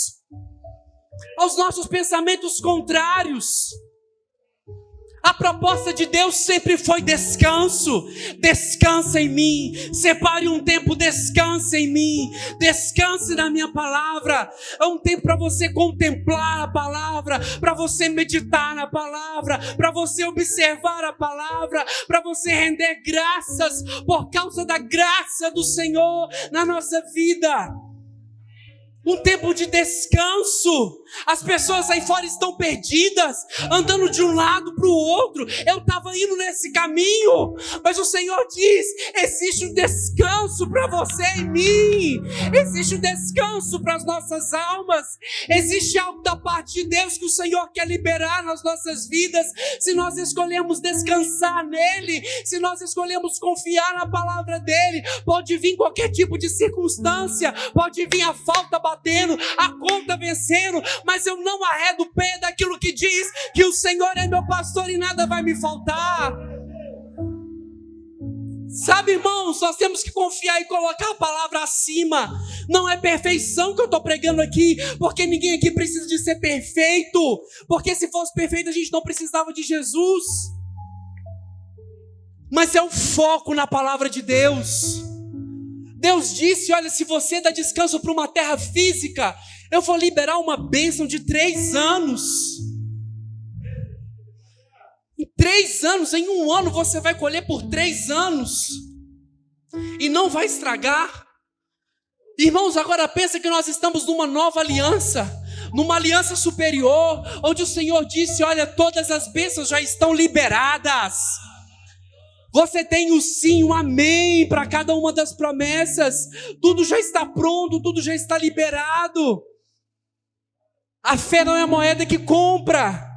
aos nossos pensamentos contrários. A proposta de Deus sempre foi descanso. Descansa em mim. Separe um tempo, descanse em mim. Descanse na minha palavra. É um tempo para você contemplar a palavra, para você meditar na palavra, para você observar a palavra, para você render graças por causa da graça do Senhor na nossa vida. Um tempo de descanso. As pessoas aí fora estão perdidas, andando de um lado para o outro. Eu estava indo nesse caminho, mas o Senhor diz: existe um descanso para você em mim, existe um descanso para as nossas almas, existe algo da parte de Deus que o Senhor quer liberar nas nossas vidas, se nós escolhermos descansar nele, se nós escolhermos confiar na palavra dele. Pode vir qualquer tipo de circunstância, pode vir a falta batendo, a conta vencendo, mas eu não arredo o pé daquilo que diz que o Senhor é meu pastor e nada vai me faltar. Sabe, irmãos, nós temos que confiar e colocar a palavra acima. Não é perfeição que eu estou pregando aqui, porque ninguém aqui precisa de ser perfeito, porque se fosse perfeito a gente não precisava de Jesus. Mas é o foco na palavra de Deus. Deus disse: olha, se você dá descanso para uma terra física, eu vou liberar uma bênção de 3 anos. Em 3 anos, em 1 ano, você vai colher por 3 anos. E não vai estragar. Irmãos, agora pensa que nós estamos numa nova aliança, numa aliança superior, onde o Senhor disse: olha, todas as bênçãos já estão liberadas. Você tem o sim, o amém para cada uma das promessas. Tudo já está pronto, tudo já está liberado. A fé não é a moeda que compra.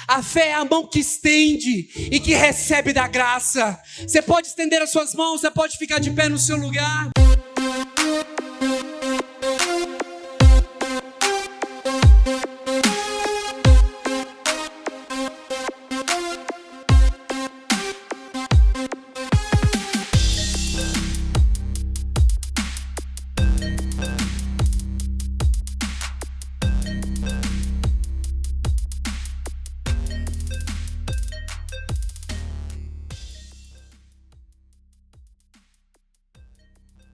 A fé é a mão que estende e que recebe da graça. Você pode estender as suas mãos, você pode ficar de pé no seu lugar.